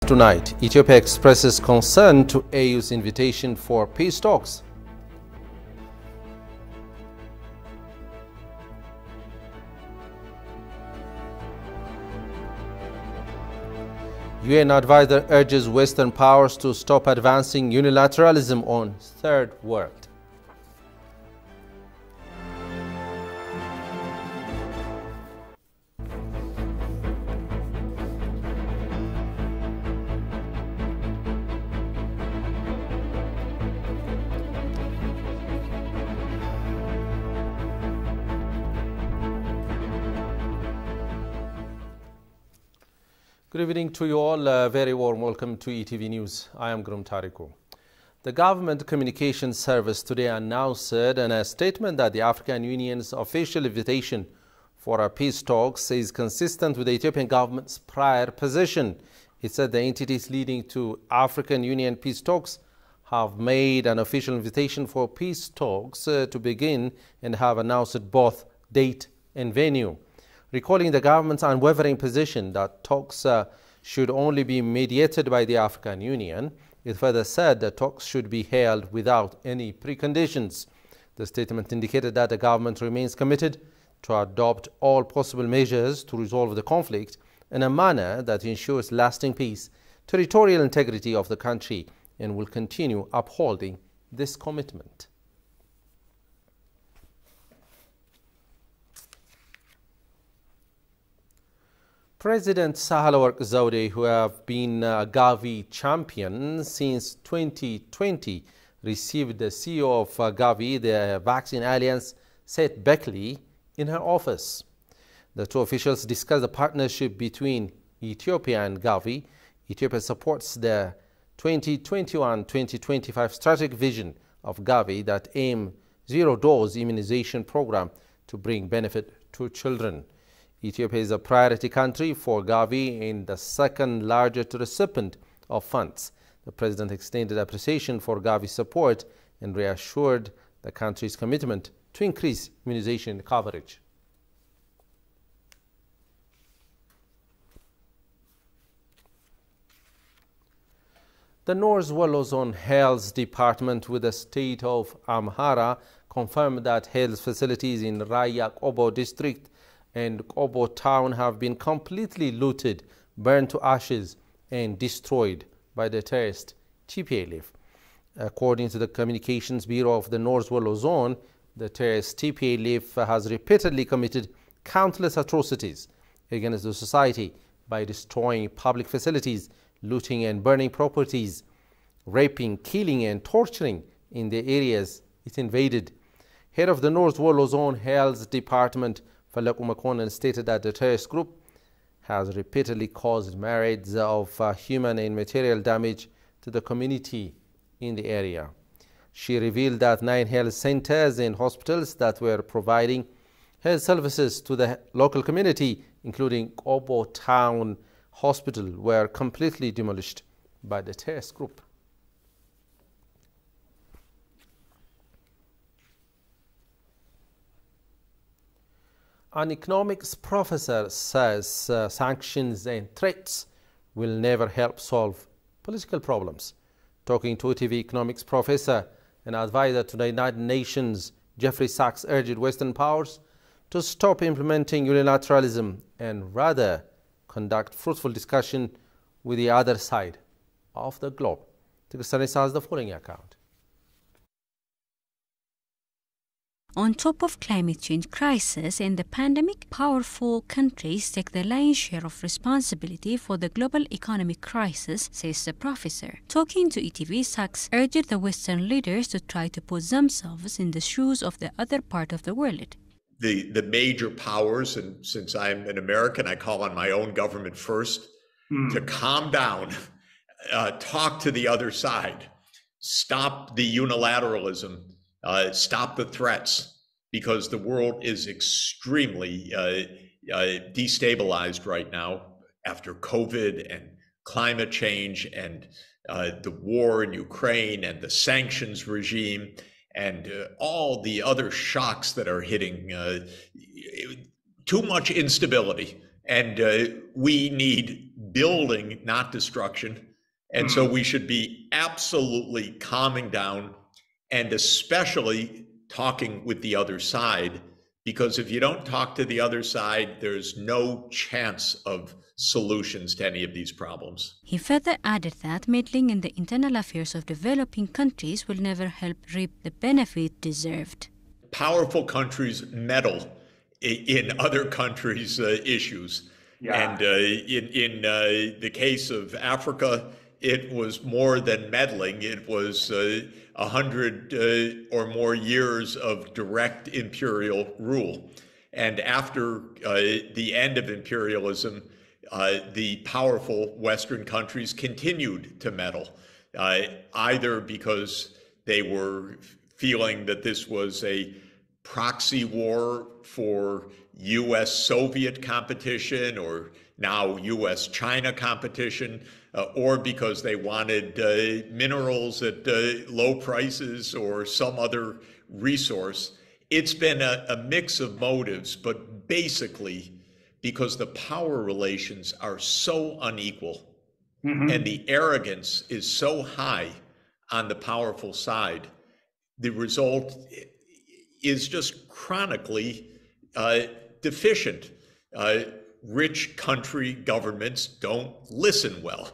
Tonight, Ethiopia expresses concern to AU's invitation for peace talks. UN advisor urges Western powers to stop advancing unilateralism on Third World. Good evening to you all. Very warm welcome to ETV News. I am Grum Tariku. The Government Communications Service today announced in a statement that the African Union's official invitation for a peace talks is consistent with the Ethiopian government's prior position. It said the entities leading to African Union peace talks have made an official invitation for peace talks to begin and have announced both date and venue. Recalling the government's unwavering position that talks should only be mediated by the African Union, it further said that talks should be held without any preconditions. The statement indicated that the government remains committed to adopt all possible measures to resolve the conflict in a manner that ensures lasting peace, territorial integrity of the country, and will continue upholding this commitment. President Sahle-Work Zewde, who have been a Gavi champion since 2020, received the CEO of Gavi, the Vaccine Alliance, Seth Beckley, in her office. The two officials discussed the partnership between Ethiopia and Gavi. Ethiopia supports the 2021-2025 strategic vision of Gavi that aims zero-dose immunization program to bring benefit to children. Ethiopia is a priority country for Gavi and the second largest recipient of funds. The president extended appreciation for Gavi's support and reassured the country's commitment to increase immunization coverage. The North Wallo Zone Health Department with the state of Amhara confirmed that health facilities in Raya Qobo district and Qobo town have been completely looted, burned to ashes, and destroyed by the terrorist TPLIF. According to the Communications Bureau of the North Wallo Zone, the terrorist TPLIF has repeatedly committed countless atrocities against the society by destroying public facilities, looting and burning properties, raping, killing, and torturing in the areas it invaded. Head of the North Wallo Zone Health Department, Falaku Makonnen, stated that the terrorist group has repeatedly caused myriads of human and material damage to the community in the area. She revealed that 9 health centers and hospitals that were providing health services to the local community, including Qobo Town Hospital, were completely demolished by the terrorist group. An economics professor says sanctions and threats will never help solve political problems. Talking to TV economics professor and advisor to the United Nations, Jeffrey Sachs urged Western powers to stop implementing unilateralism and rather conduct fruitful discussion with the other side of the globe. Tigristanis has the following account. On top of climate change crisis and the pandemic, powerful countries take the lion's share of responsibility for the global economic crisis, says the professor. Talking to ETV, Sachs urged the Western leaders to try to put themselves in the shoes of the other part of the world. The major powers, and since I'm an American, I call on my own government first, to calm down, talk to the other side, stop the unilateralism, stop the threats, because the world is extremely destabilized right now after COVID and climate change and the war in Ukraine and the sanctions regime and all the other shocks that are hitting. Too much instability And we need building, not destruction. And so we should be absolutely calming down and especially talking with the other side, because if you don't talk to the other side, there's no chance of solutions to any of these problems. He further added that meddling in the internal affairs of developing countries will never help reap the benefit deserved. Powerful countries meddle in other countries' issues. Yeah. And in the case of Africa, it was more than meddling. It was 100 or more years of direct imperial rule. And after the end of imperialism, the powerful Western countries continued to meddle, either because they were feeling that this was a proxy war for U.S.-Soviet competition or now U.S.-China competition, or because they wanted minerals at low prices or some other resource. It's been a mix of motives, but basically because the power relations are so unequal and the arrogance is so high on the powerful side, the result is just chronically deficient. Rich country governments don't listen well.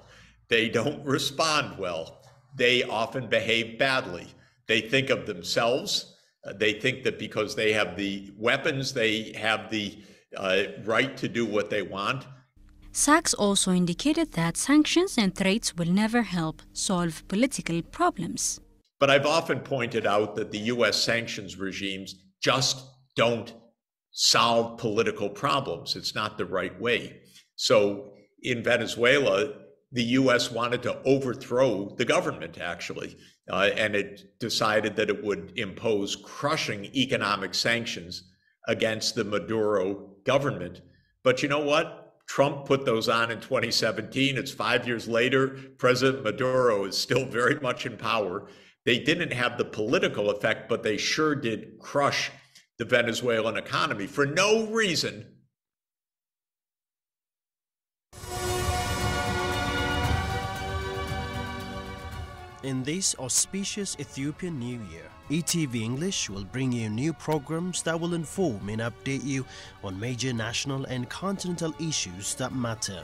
They don't respond well. They often behave badly. They think of themselves. They think that because they have the weapons, they have the right to do what they want. Sachs also indicated that sanctions and threats will never help solve political problems. But I've often pointed out that the U.S. sanctions regimes just don't solve political problems. It's not the right way. So in Venezuela, the U.S. wanted to overthrow the government, actually, and it decided that it would impose crushing economic sanctions against the Maduro government. But you know what? Trump put those on in 2017. It's 5 years later. President Maduro is still very much in power. They didn't have the political effect, but they sure did crush the Venezuelan economy for no reason. In this auspicious Ethiopian New Year, ETV English will bring you new programs that will inform and update you on major national and continental issues that matter.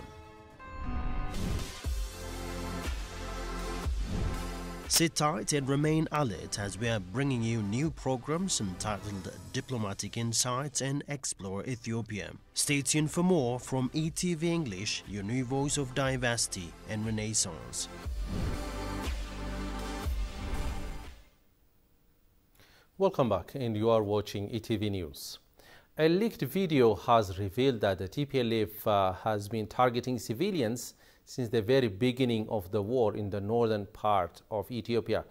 Sit tight and remain alert as we are bringing you new programs entitled Diplomatic Insights and Explore Ethiopia. Stay tuned for more from ETV English, your new voice of diversity and renaissance. Welcome back, and you are watching ETV News. A leaked video has revealed that the TPLIF has been targeting civilians since the very beginning of the war in the northern part of Ethiopia.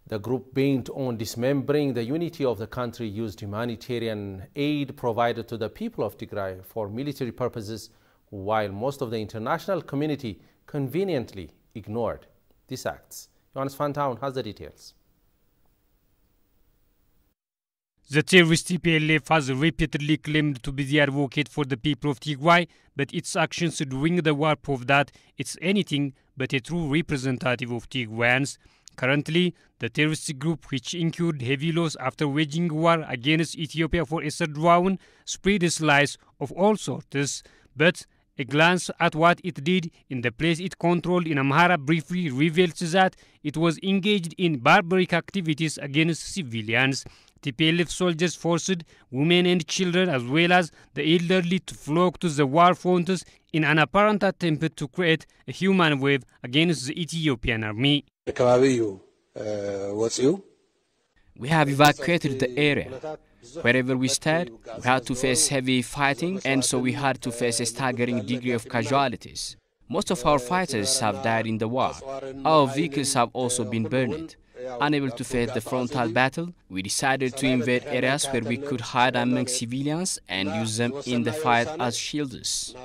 The group, bent on dismembering the unity of the country, used humanitarian aid provided to the people of Tigray for military purposes, while most of the international community conveniently ignored these acts. Johannes Van Town has the details. The terrorist TPLF has repeatedly claimed to be the advocate for the people of Tigray, but its actions during the war prove that it's anything but a true representative of Tigrayans. Currently, the terrorist group, which incurred heavy loss after waging war against Ethiopia for a third round, spread lies of all sorts, but a glance at what it did in the place it controlled in Amhara briefly reveals that it was engaged in barbaric activities against civilians. TPLF soldiers forced women and children as well as the elderly to flock to the war fronts in an apparent attempt to create a human wave against the Ethiopian army. We have evacuated the area. Wherever we stayed, we had to face heavy fighting, and so we had to face a staggering degree of casualties. Most of our fighters have died in the war. Our vehicles have also been burned. Unable to face the frontal battle, we decided to invade areas where we could hide among civilians and use them in the fight as shields.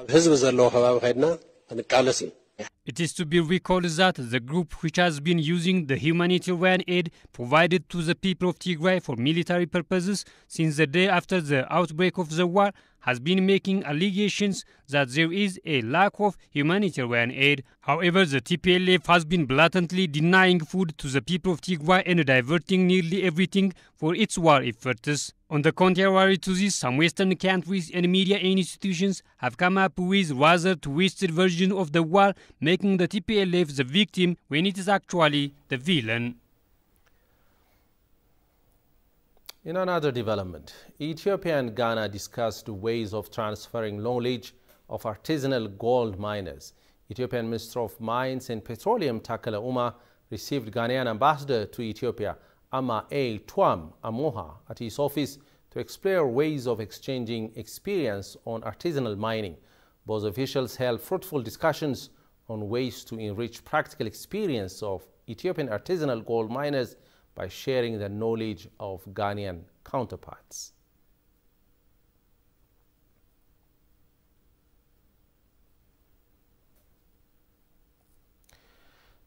It is to be recalled that the group, which has been using the humanitarian aid provided to the people of Tigray for military purposes since the day after the outbreak of the war, has been making allegations that there is a lack of humanitarian aid. However, the TPLIF has been blatantly denying food to the people of Tigray and diverting nearly everything for its war efforts. On the contrary to this, some Western countries and media institutions have come up with rather twisted version of the war, making the TPLF the victim when it is actually the villain. In another development, Ethiopia and Ghana discussed ways of transferring knowledge of artisanal gold miners. Ethiopian Minister of Mines and Petroleum Takala Uma received Ghanaian ambassador to Ethiopia, Ama A. Twam Amoha, at his office to explore ways of exchanging experience on artisanal mining. Both officials held fruitful discussions on ways to enrich practical experience of Ethiopian artisanal gold miners by sharing the knowledge of Ghanaian counterparts.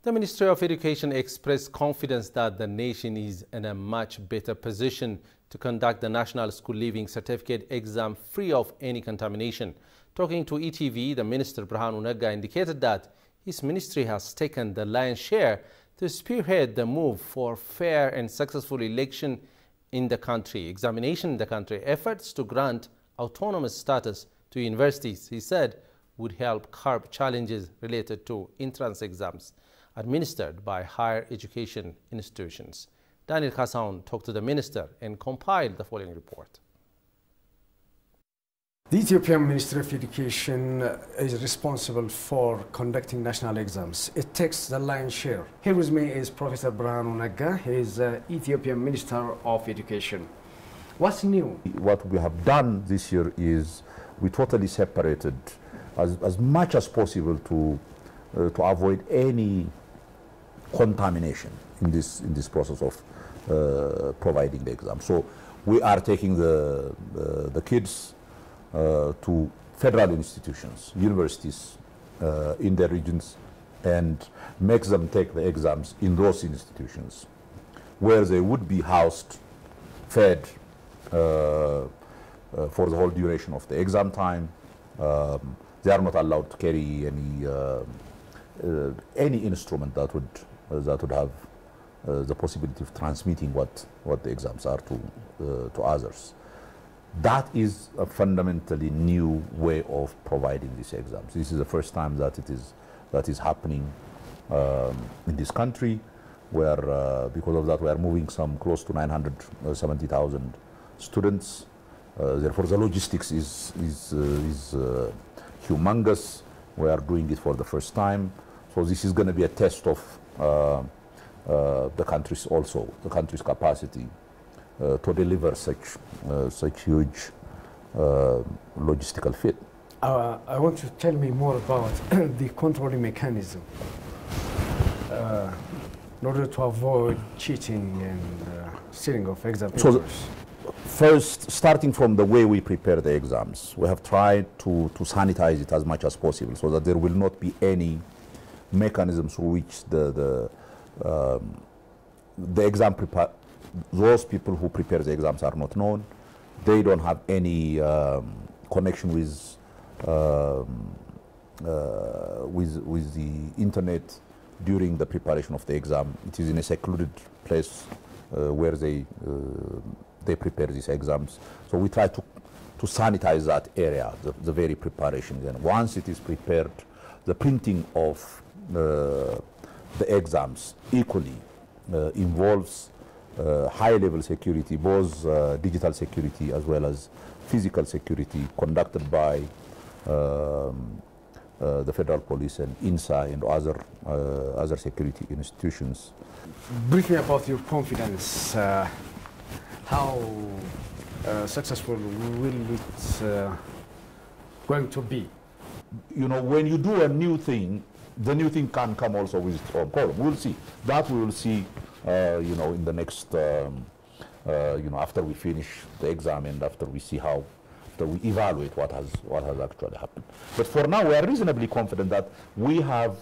The Ministry of Education expressed confidence that the nation is in a much better position to conduct the National School Leaving Certificate exam free of any contamination. Talking to ETV, the Minister Brahanu Nagga indicated that his ministry has taken the lion's share to spearhead the move for fair and successful election in the country, examination in the country. Efforts to grant autonomous status to universities, he said, would help curb challenges related to entrance exams administered by higher education institutions. Daniel Kasaun talked to the minister and compiled the following report. The Ethiopian Ministry of Education is responsible for conducting national exams. It takes the lion's share. Here with me is Professor Brahanu Nagga. He is Ethiopian Minister of Education. What's new? What we have done this year is we totally separated as much as possible to avoid any contamination in this process of providing the exam. So we are taking the kids to federal institutions, universities in their regions, and makes them take the exams in those institutions where they would be housed, fed for the whole duration of the exam time. They are not allowed to carry any instrument that would have the possibility of transmitting what the exams are to others. That is a fundamentally new way of providing these exams. This is the first time that it is happening in this country, where because of that we are moving some close to 970,000 students. Therefore, the logistics is humongous. We are doing it for the first time, so this is going to be a test of the country's capacity to deliver such huge logistical fit. I want you to tell me more about the controlling mechanism in order to avoid cheating and stealing of exam papers. So first, starting from the way we prepare the exams, we have tried to sanitize it as much as possible so that there will not be any mechanism through which the exam those people who prepare the exams are not known. They don't have any connection with the internet during the preparation of the exam. It is in a secluded place where they prepare these exams. So we try to sanitize that area, the very preparation. Then once it is prepared, the printing of the exams equally involves high-level security, both digital security as well as physical security, conducted by the Federal Police and INSA and other security institutions. Brief me about your confidence. How successful will it going to be? You know, when you do a new thing, the new thing can come also with its own problem. We'll see. That we will see. You know, in the next, you know, after we finish the exam and after we see how after we evaluate what has actually happened. But for now, we are reasonably confident that we have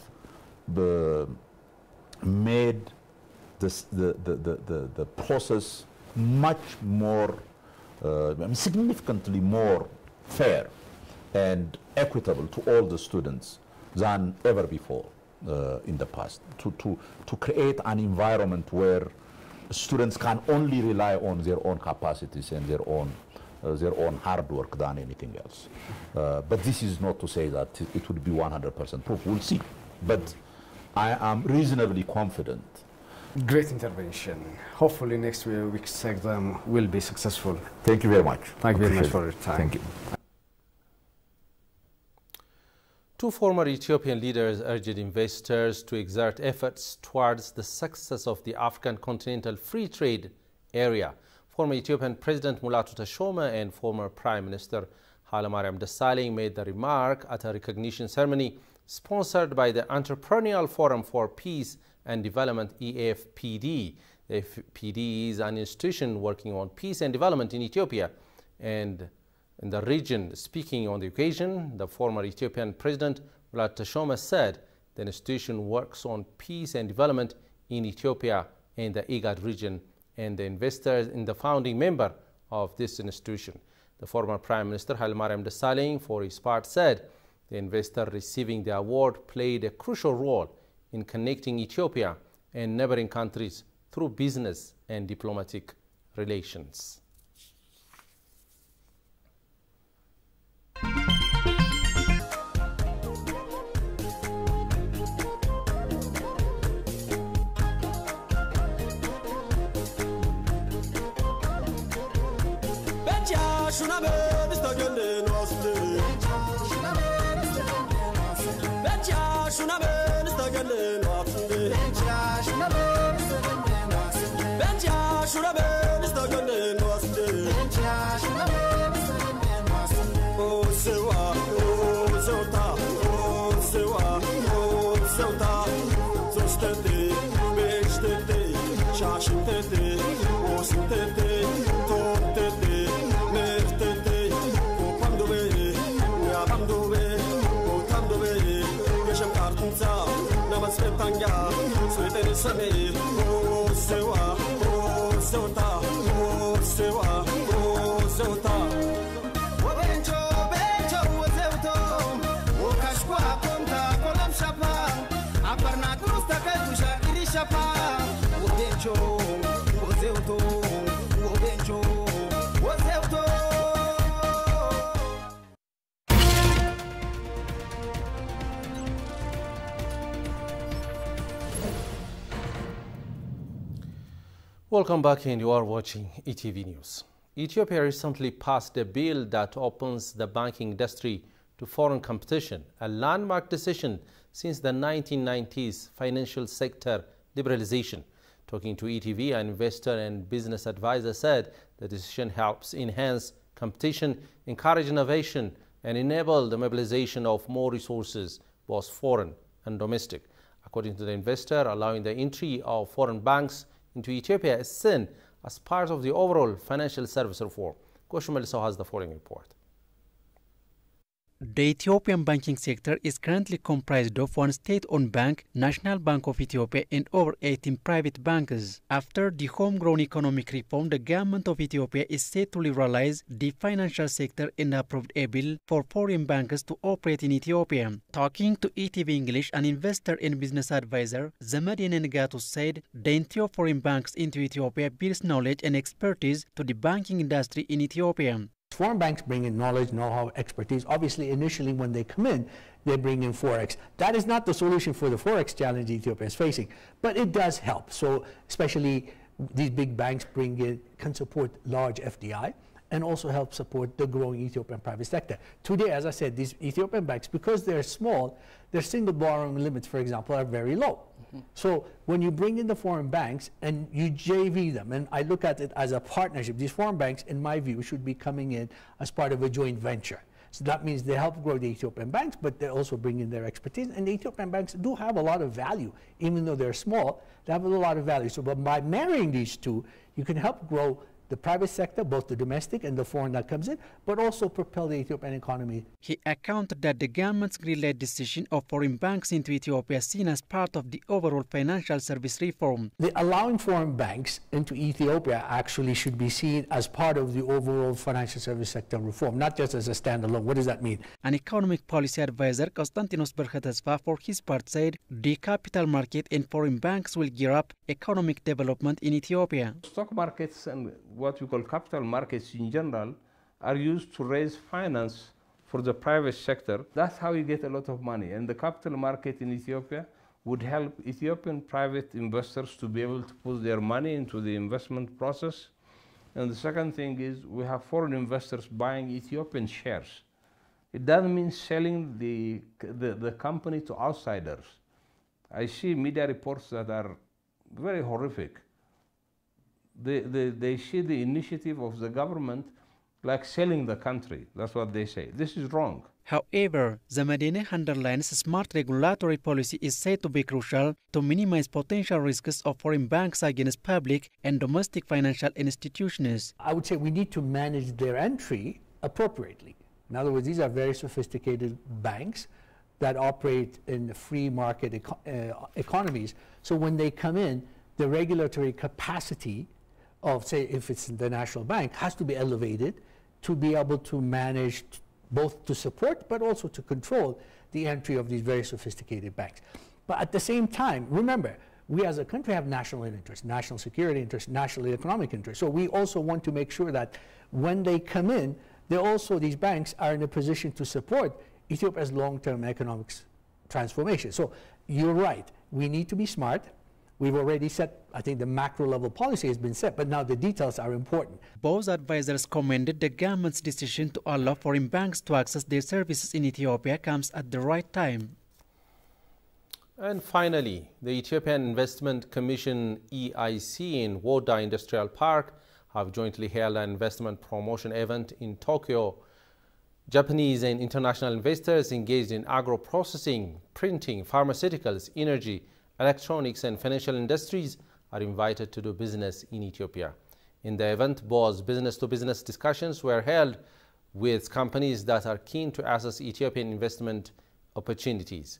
made the process much more, significantly more fair and equitable to all the students than ever before in the past, to create an environment where students can only rely on their own capacities and their own hard work than anything else. But this is not to say that it would be 100% proof. We'll see. But I am reasonably confident. Great intervention. Hopefully next week's exam will be successful. Thank you very much. Thank you very much for your time. Thank you. Two former Ethiopian leaders urged investors to exert efforts towards the success of the African Continental Free Trade Area. Former Ethiopian President Mulatu Teshome and former Prime Minister Hailemariam Desalegn made the remark at a recognition ceremony sponsored by the Entrepreneurial Forum for Peace and Development, EFPD. The EFPD is an institution working on peace and development in Ethiopia and in the region. Speaking on the occasion, the former Ethiopian President Mulatu Teshome said the institution works on peace and development in Ethiopia and the IGAD region, and the investors in the founding member of this institution. The former Prime Minister Hailemariam Desalegn, for his part, said the investor receiving the award played a crucial role in connecting Ethiopia and neighboring countries through business and diplomatic relations. Welcome back, and you are watching ETV News. Ethiopia recently passed a bill that opens the banking industry to foreign competition, a landmark decision since the 1990s financial sector liberalization. Talking to ETV, an investor and business advisor said the decision helps enhance competition, encourage innovation, and enable the mobilization of more resources, both foreign and domestic. According to the investor, allowing the entry of foreign banks into Ethiopia is seen as part of the overall financial service reform. Koshum Eliso has the following report. The Ethiopian banking sector is currently comprised of one state-owned bank, National Bank of Ethiopia, and over 18 private banks. After the homegrown economic reform, the government of Ethiopia is set to liberalize the financial sector and approved a bill for foreign banks to operate in Ethiopia. Talking to ETV English, an investor and business advisor, Zemedine Nigatu, said the entry of foreign banks into Ethiopia builds knowledge and expertise to the banking industry in Ethiopia. Foreign banks bring in knowledge, know-how, expertise. Obviously, initially when they come in, they bring in Forex. That is not the solution for the Forex challenge Ethiopia is facing, but it does help. So especially these big banks can support large FDI and also help support the growing Ethiopian private sector. Today, as I said, these Ethiopian banks, because they're small, their single borrowing limits, for example, are very low. So when you bring in the foreign banks and you JV them, and I look at it as a partnership, these foreign banks, in my view, should be coming in as part of a joint venture. So that means they help grow the Ethiopian banks, but they also bring in their expertise. And the Ethiopian banks do have a lot of value. Even though they're small, they have a lot of value. So by marrying these two, you can help grow the private sector, both the domestic and the foreign that comes in, but also propel the Ethiopian economy. He accounted that the government's green-led decision of foreign banks into Ethiopia seen as part of the overall financial service reform. Allowing foreign banks into Ethiopia actually should be seen as part of the overall financial service sector reform, not just as a standalone. What does that mean? An economic policy advisor, Konstantinos Berkhetesfa, for his part said the capital market and foreign banks will gear up economic development in Ethiopia. Stock markets and what we call capital markets in general are used to raise finance for the private sector. That's how you get a lot of money. And the capital market in Ethiopia would help Ethiopian private investors to be able to put their money into the investment process. And the second thing is we have foreign investors buying Ethiopian shares. It doesn't mean selling the company to outsiders. I see media reports that are very horrific. They see the initiative of the government like selling the country. That's what they say. This is wrong. However, Zamadene underlines smart regulatory policy is said to be crucial to minimize potential risks of foreign banks against public and domestic financial institutions. I would say we need to manage their entry appropriately. In other words, these are very sophisticated banks that operate in free market economies. So when they come in, the regulatory capacity of, say, if it's the national bank, has to be elevated to be able to manage both to support but also to control the entry of these very sophisticated banks. But at the same time, remember, we as a country have national interest, national security interest, national economic interest. So we also want to make sure that when they come in, these banks are in a position to support Ethiopia's long-term economic transformation. So you're right, we need to be smart. We've already set, I think the macro level policy has been set, but now the details are important. Both advisors commended the government's decision to allow foreign banks to access their services in Ethiopia comes at the right time. And finally, the Ethiopian Investment Commission EIC in Woda Industrial Park have jointly held an investment promotion event in Tokyo. Japanese and international investors engaged in agro-processing, printing, pharmaceuticals, energy, electronics and financial industries are invited to do business in Ethiopia. In the event, both business-to-business discussions were held with companies that are keen to access Ethiopian investment opportunities.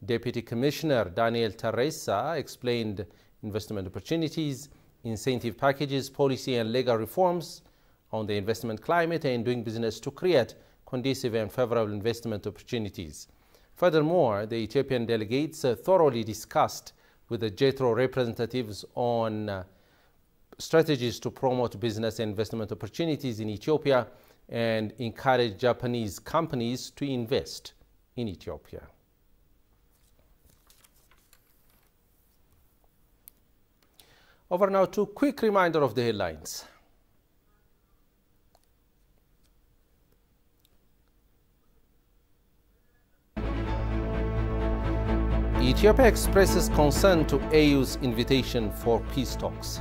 Deputy Commissioner Daniel Teresa explained investment opportunities, incentive packages, policy and legal reforms on the investment climate and doing business to create conducive and favorable investment opportunities. Furthermore, the Ethiopian delegates thoroughly discussed with the JETRO representatives on strategies to promote business and investment opportunities in Ethiopia and encourage Japanese companies to invest in Ethiopia. Over now to a quick reminder of the headlines. Ethiopia expresses concern to AU's invitation for peace talks.